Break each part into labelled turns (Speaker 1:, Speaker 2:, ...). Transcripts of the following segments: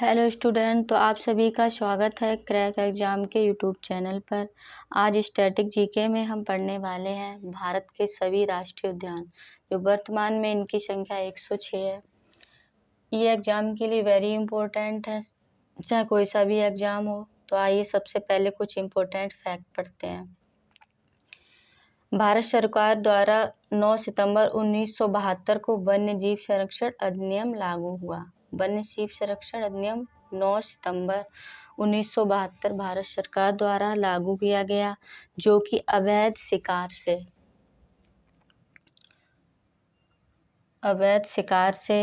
Speaker 1: Hello student, तो आप सभी का स्वागत है क्रैक एग्जाम के यूट्यूब चैनल पर। आज स्टैटिक जीके में हम पढ़ने वाले हैं भारत के सभी राष्ट्रीय उद्यान, जो वर्तमान में इनकी संख्या 106 है। ये एग्जाम के लिए वेरी इंपॉर्टेंट है, चाहे कोई सा भी एग्जाम हो। तो आइए सबसे पहले कुछ इम्पोर्टेंट फैक्ट पढ़ते हैं। भारत सरकार द्वारा 9 सितंबर 1972 को वन्य जीव संरक्षण अधिनियम लागू हुआ। वन्य जीव संरक्षण अधिनियम 9 सितंबर 1972 भारत सरकार द्वारा लागू किया गया, जो कि अवैध शिकार से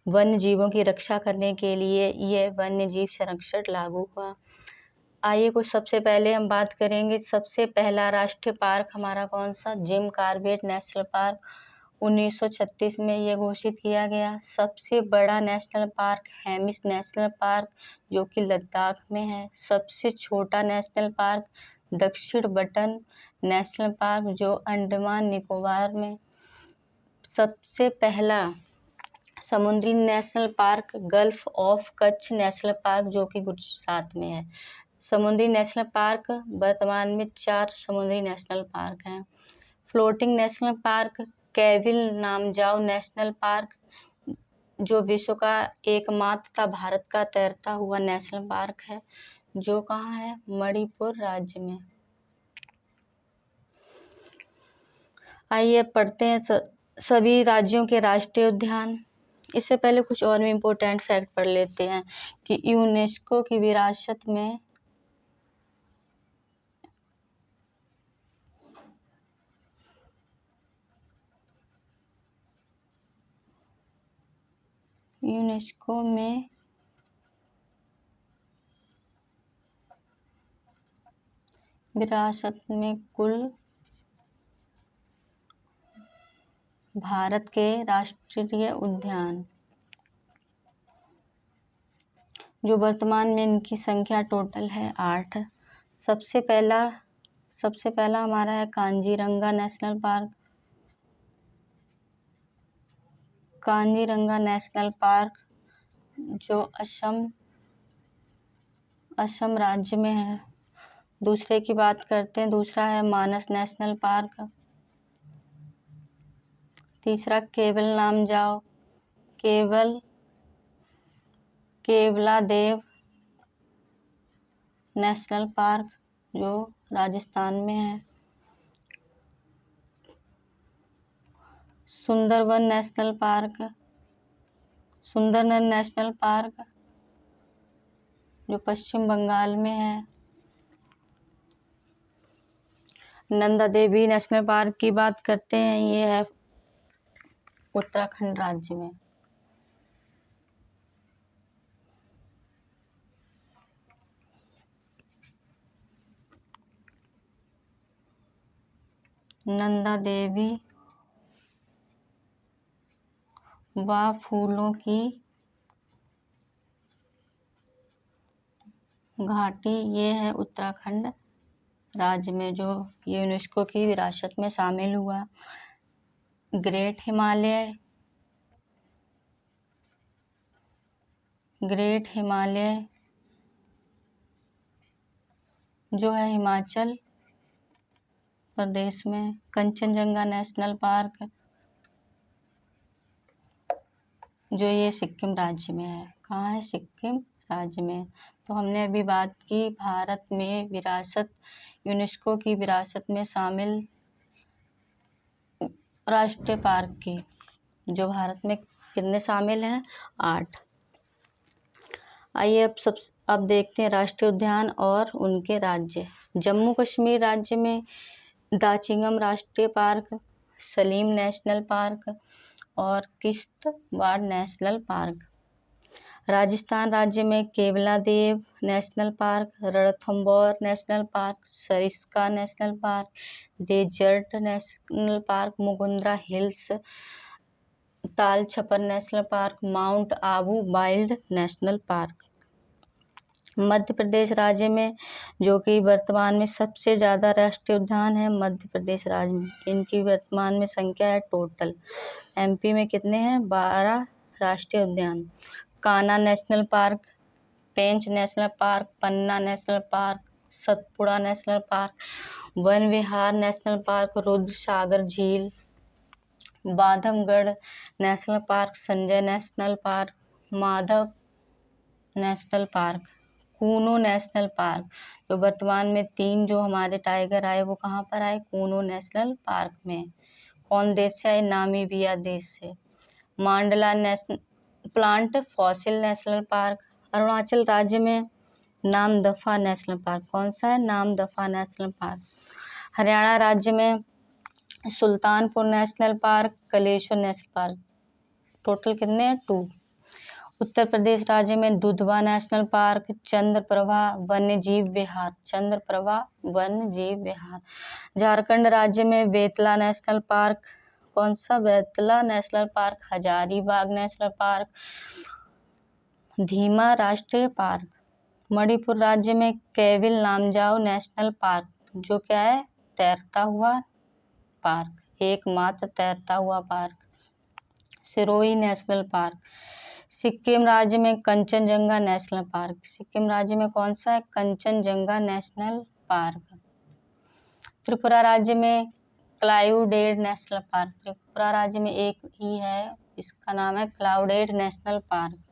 Speaker 1: वन्य जीवों की रक्षा करने के लिए यह वन्य जीव संरक्षण लागू हुआ। आइए कुछ सबसे पहले हम बात करेंगे। सबसे पहला राष्ट्रीय पार्क हमारा कौन सा? जिम कॉर्बेट नेशनल पार्क 1936 में ये घोषित किया गया। सबसे बड़ा national park Hemis national park, जो कि लद्दाख में है। सबसे छोटा नेशनल पार्क दक्षिण बटन नेशनल पार्क, जो अंडमान निकोबार में। सबसे पहला समुद्री national park gulf of Kutch national park, जो कि गुजरात में है। समुद्री नेशनल पार्क वर्तमान में 4 समुद्री नेशनल पार्क हैं। Floating national park Keibul Lamjao national park, जो विश्व का एकमात्र तथा भारत का तैरता हुआ नेशनल पार्क है, जो कहाँ है? मणिपुर राज्य में। आइए पढ़ते हैं सभी राज्यों के राष्ट्रीय उद्यान। इससे पहले कुछ और भी इम्पोर्टेंट फैक्ट पढ़ लेते हैं कि यूनेस्को की विरासत में विरासत में कुल भारत के राष्ट्रीय उद्यान, जो वर्तमान में इनकी संख्या टोटल है 8। सबसे पहला हमारा है Kaziranga national park. Kaziranga national park जो असम राज्य में है। दूसरे की बात करते हैं, दूसरा है मानस नेशनल पार्क। तीसरा केवलादेव नेशनल पार्क, जो राजस्थान में है। सुंदरवन नेशनल पार्क, जो पश्चिम बंगाल में है। नंदा देवी नेशनल पार्क की बात करते हैं, ये है उत्तराखंड राज्य में। नंदा देवी व फूलों की घाटी, ये है उत्तराखंड राज्य में, जो यूनेस्को की विरासत में शामिल हुआ। ग्रेट हिमालय जो है हिमाचल प्रदेश में। कंचनजंगा नेशनल पार्क, जो ये सिक्किम राज्य में है। कहाँ है? सिक्किम राज्य में। तो हमने अभी बात की भारत में यूनेस्को की विरासत में शामिल राष्ट्रीय पार्क की, जो भारत में कितने शामिल हैं? 8। आइए अब देखते हैं राष्ट्रीय उद्यान और उनके राज्य। जम्मू कश्मीर राज्य में दाचिंगम राष्ट्रीय पार्क, सलीम नेशनल पार्क और किश्तवाड़ नेशनल पार्क। राजस्थान राज्य में Keoladeo national park, Ranthambore national park, Sariska national park, desert national park, Mukundra hills, Tal Chhapar national park, mount Abu wild national park. Madhya Pradesh राज्य में, जो कि वर्तमान में सबसे ज़्यादा राष्ट्रीय उद्यान है, मध्य प्रदेश राज्य में इनकी वर्तमान में संख्या है टोटल। एमपी में कितने हैं? 12 राष्ट्रीय उद्यान। Kanha national park Pench national park, Panna national park, Satpura national park, Van Vihar national park, Rudra Sagar झील, Bandhavgarh national park, Sanjay national park, Madhav national park, Kuno national park. जो वर्तमान में 3 जो हमारे टाइगर आए वो कहाँ पर आए? कूनो नेशनल पार्क में। कौन देश से आए? नामीबिया देश से। मांडला national plant fossil national park. Arunachal राज्य में नामदफा नेशनल पार्क। कौन सा है? Namdapha national park. हरियाणा राज्य में Sultanpur national park, Kaleshwar national park. Total कितने हैं? 2। उत्तर प्रदेश राज्य में दुधवा नेशनल पार्क, चंद्रप्रभा वन्यजीव विहार, चंद्रप्रभा वन्यजीव विहार। झारखंड राज्य में बेतला नेशनल पार्क। कौन सा? Betla national park. Hazaribagh national park, धीमा राष्ट्रीय पार्क। मणिपुर राज्य में केविल नामजाओ नेशनल पार्क, जो क्या है? तैरता हुआ पार्क, एकमात्र तैरता हुआ park. Sirohi national park. Sikkim राज्य में कंचनजंगा नेशनल पार्क। सिक्किम राज्य में कौन सा है? Kanchenjunga national park. त्रिपुरा राज्य में क्लाउडेड नेशनल पार्क। त्रिपुरा राज्य में एक ही है, इसका नाम है क्लाउडेड नेशनल पार्क।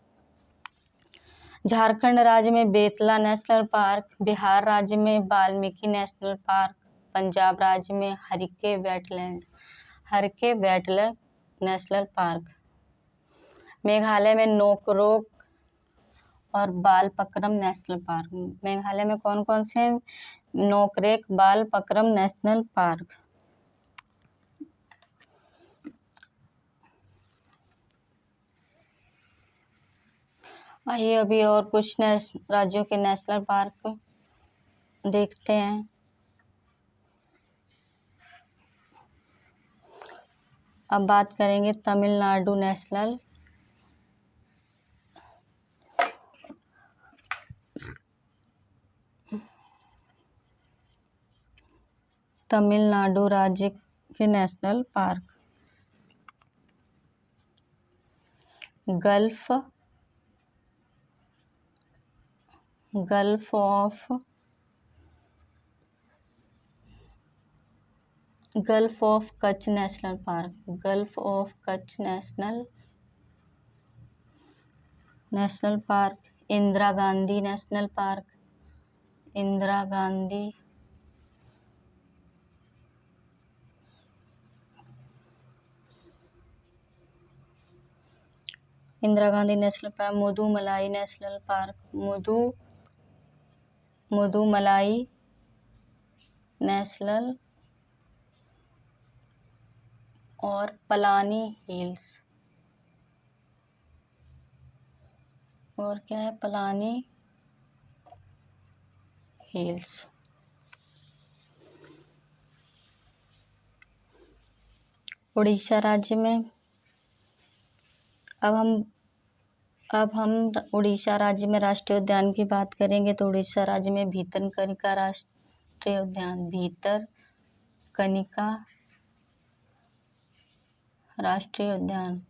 Speaker 1: झारखंड राज्य में बेतला नेशनल पार्क। बिहार राज्य में वाल्मीकि नेशनल पार्क। पंजाब राज्य में Harike wetland, Harike wetland national park. Meghalaya में नोकरोक और बालपक्रम नेशनल पार्क। मेघालय में कौन कौन से हैं? Nokrek, Balphakram national park. आइए अभी और कुछ राज्यों के नेशनल पार्क देखते हैं। अब बात करेंगे तमिलनाडु नेशनल तमिलनाडु राज्य के national park. Gulf of Kutch national park. Gulf of Kutch national park. Indira Gandhi national park. Indira Gandhi national park. Mudumalai national park. Mudumalai national और पलानी हिल्स। और क्या है? पलानी हिल्स। उड़ीसा राज्य में अब हम उड़ीसा राज्य में राष्ट्रीय उद्यान की बात करेंगे तो उड़ीसा राज्य में भीतरकनिका राष्ट्रीय उद्यान, भीतरकनिका राष्ट्रीय उद्यान।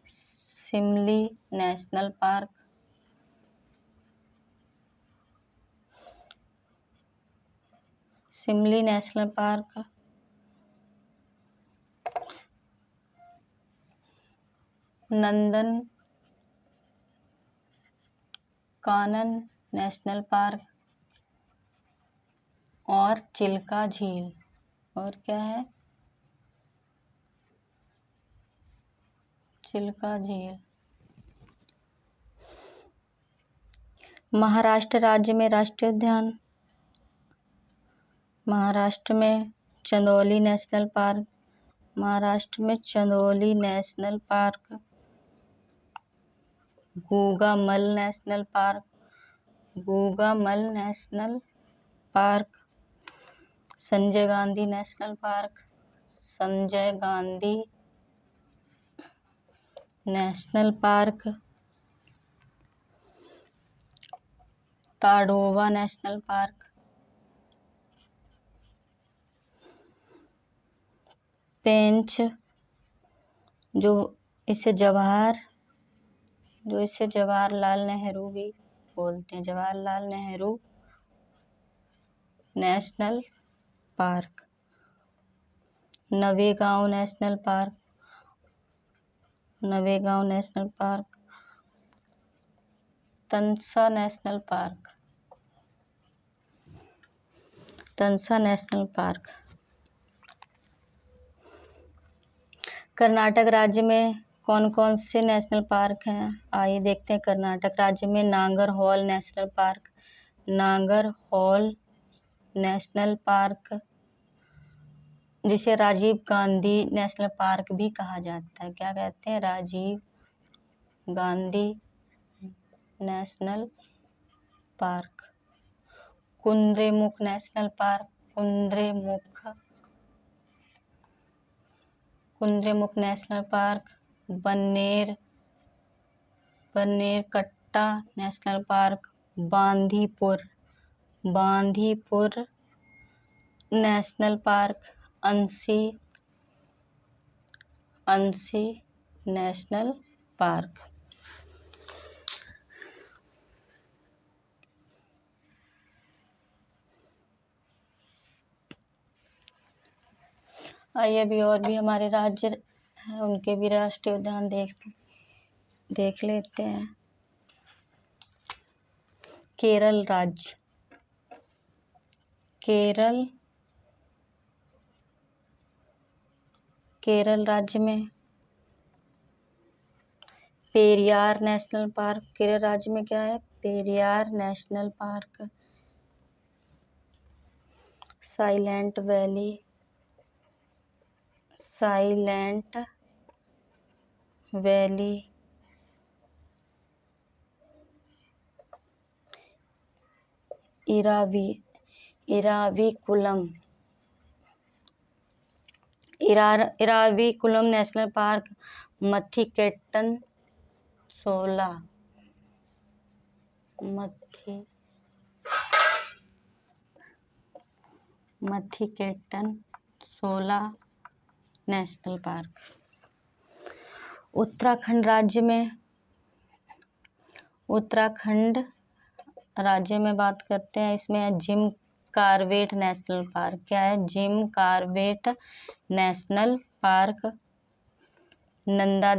Speaker 1: Simli national park. Simli national park. Nandan Kanan national park और चिल्का झील। और क्या है? चिल्का झील। महाराष्ट्र राज्य में राष्ट्रीय उद्यान। महाराष्ट्र में चंदौली नेशनल पार्क। महाराष्ट्र में Chandoli national park. Gugamal national park. Gugamal national park. Sanjay Gandhi national park. Sanjay Gandhi national park. Tadoba national park. Pench, जो इसे जवाहर जो इसे जवाहरलाल नेहरू भी बोलते हैं, Jawaharlal Nehru national park, Navegaon national park, Navegaon national park, Tansa national park, Tansa national park. Karnataka राज्य में कौन कौन से नेशनल पार्क हैं? आइए देखते हैं। कर्नाटक राज्य में Nagarhole national park, Nagarhole national park, जिसे राजीव गांधी नेशनल पार्क भी कहा जाता है। क्या कहते हैं? Rajiv Gandhi national park. Kudremukh national park, Kudremukh national park, Bannerghatta national park, Bandipur national park, Anshi national park. आइए अभी और भी हमारे राज्य हैं, उनके भी राष्ट्रीय उद्यान देख लेते हैं। केरल राज्य, केरल राज्य में पेरियार नेशनल पार्क। केरल राज्य में क्या है? Periyar national park. Silent valley, Eravikulam national park, Mathikettan 16 national park. Uttarakhand राज्य में बात करते हैं। इसमें है जिम कॉर्बेट नेशनल पार्क। क्या है? Jim Corbett national park. Nanda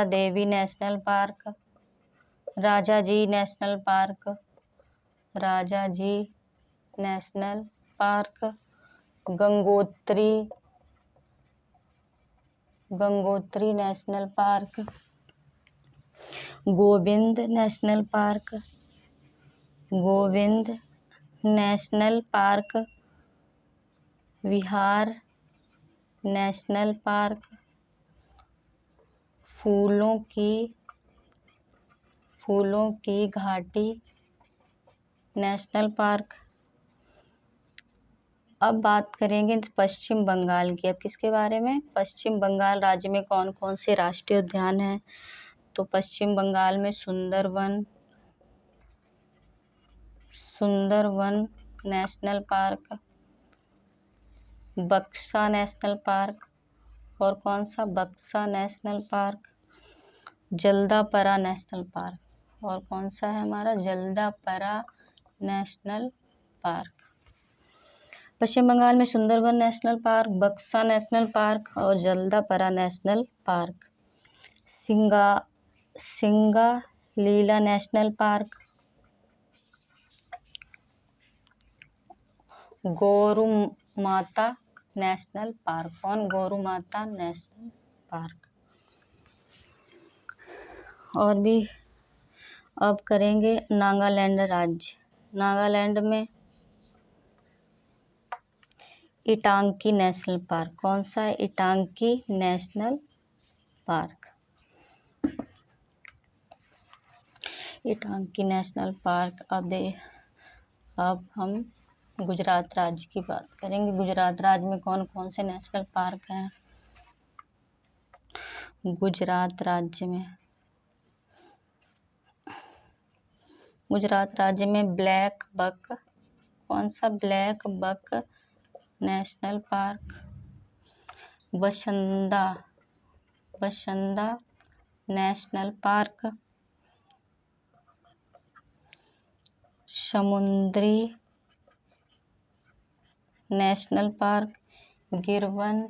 Speaker 1: Devi national park, Rajaji national park, Gangotri national park, Govind national park, Vihar national park, फूलों की घाटी नेशनल पार्क। अब बात करेंगे पश्चिम बंगाल की। अब किसके बारे में? पश्चिम बंगाल राज्य में कौन कौन से राष्ट्रीय उद्यान हैं? तो पश्चिम बंगाल में Sundarban national park, Baksa national park, और कौन सा? Baksa national park, Jaldapara national park, और कौन सा है हमारा? Jaldapara national park. पश्चिम बंगाल में Sundarban national park, Baksa national park और Jaldapara national park. Singalila national park, Gorumara national park. कौन? Gorumara national park. और भी अब करेंगे नागालैंड राज्य। नागालैंड में इटांकी नेशनल पार्क। कौन सा है? Intanki national park. Intanki national park. अब हम गुजरात राज्य की बात करेंगे। गुजरात राज्य में कौन कौन से नेशनल पार्क हैं? गुजरात राज्य में ब्लैक बक। कौन सा? Blackbuck national park. वसंदा नेशनल पार्क, समुद्री national park, Girvan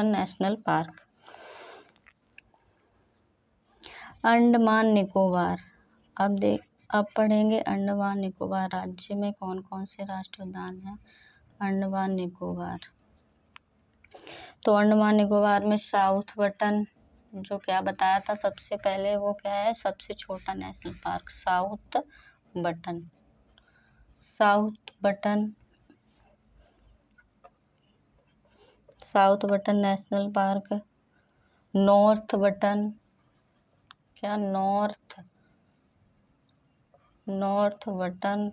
Speaker 1: national park. Andaman Nicobar. अब पढ़ेंगे अंडमान निकोबार राज्य में कौन कौन से राष्ट्रीय उद्यान हैं। अंडमान निकोबार, तो अंडमान निकोबार में साउथ बटन, जो क्या बताया था सबसे पहले, वो क्या है, सबसे छोटा national park South Button. South Button national park. North Button, क्या North Button.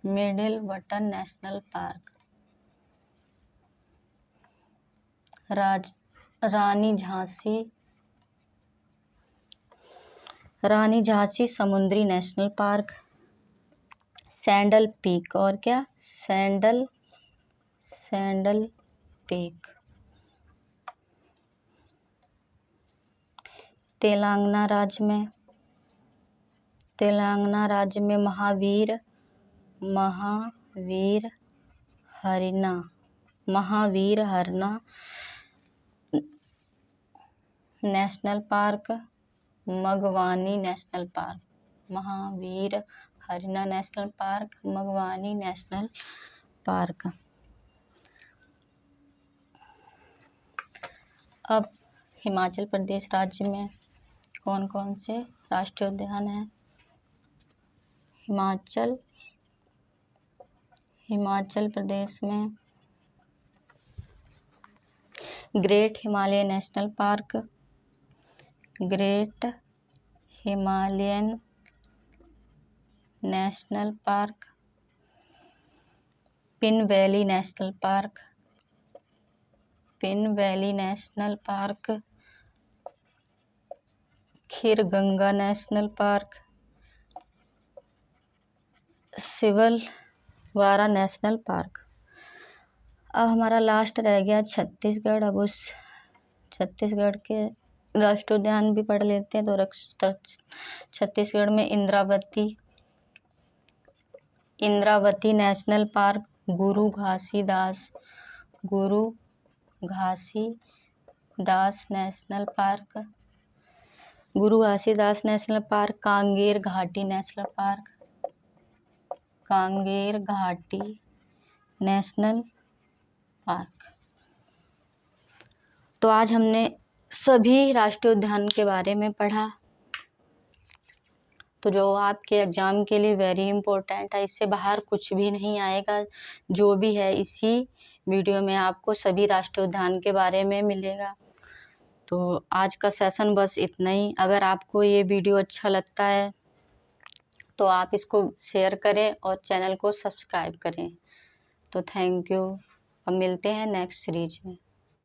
Speaker 1: Middle Button national park. Rani Jhansi समुद्री नेशनल पार्क। सैंडल पीक, और क्या, सैंडल पीक। तेलंगाना राज्य में Mahavir Harina national park. Magwani national park, Mahavir Harina national park, Magwani national park. अब हिमाचल प्रदेश राज्य में कौन कौन से राष्ट्रीय उद्यान हैं। हिमाचल प्रदेश में great Himalaya national park, great Himalayan national park. Pin valley national park, Kheerganga national park, सिवलवारा नेशनल पार्क। अब हमारा लास्ट रह गया छत्तीसगढ़। अब उस छत्तीसगढ़ के राष्ट्रीय उद्यान भी पढ़ लेते हैं। तो छत्तीसगढ़ में इंद्रावती नेशनल पार्क, गुरु घासीदास नेशनल पार्क, कांगेर घाटी नेशनल पार्क। तो आज हमने सभी राष्ट्रीय उद्यान के बारे में पढ़ा, तो जो आपके एग्जाम के लिए वेरी इम्पोर्टेंट है। इससे बाहर कुछ भी नहीं आएगा, जो भी है इसी वीडियो में आपको सभी राष्ट्रीय उद्यान के बारे में मिलेगा। तो आज का सेशन बस इतना ही। अगर आपको ये वीडियो अच्छा लगता है तो आप इसको शेयर करें और चैनल को सब्सक्राइब करें। तो थैंक यू। अब मिलते हैं नेक्स्ट सीरीज में।